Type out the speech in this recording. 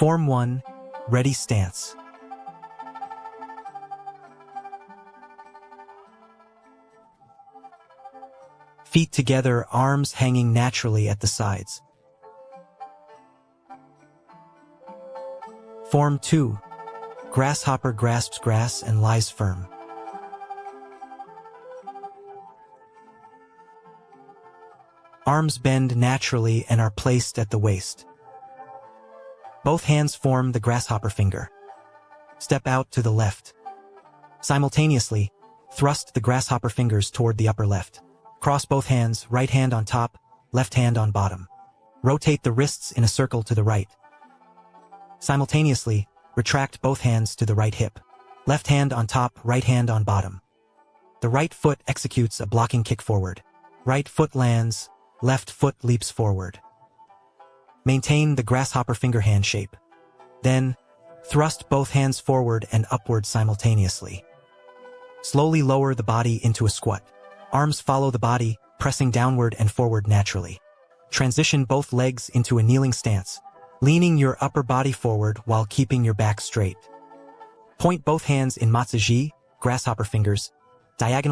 Form 1. Ready stance. Feet together, arms hanging naturally at the sides. Form 2. Grasshopper grasps grass and lies firm. Arms bend naturally and are placed at the waist. Both hands form the grasshopper finger. Step out to the left. Simultaneously, thrust the grasshopper fingers toward the upper left. Cross both hands, right hand on top, left hand on bottom. Rotate the wrists in a circle to the right. Simultaneously, retract both hands to the right hip. Left hand on top, right hand on bottom. The right foot executes a blocking kick forward. Right foot lands, left foot leaps forward. Maintain the grasshopper finger hand shape. Then, thrust both hands forward and upward simultaneously. Slowly lower the body into a squat. Arms follow the body, pressing downward and forward naturally. Transition both legs into a kneeling stance, leaning your upper body forward while keeping your back straight. Point both hands in Mazha, grasshopper fingers, diagonal.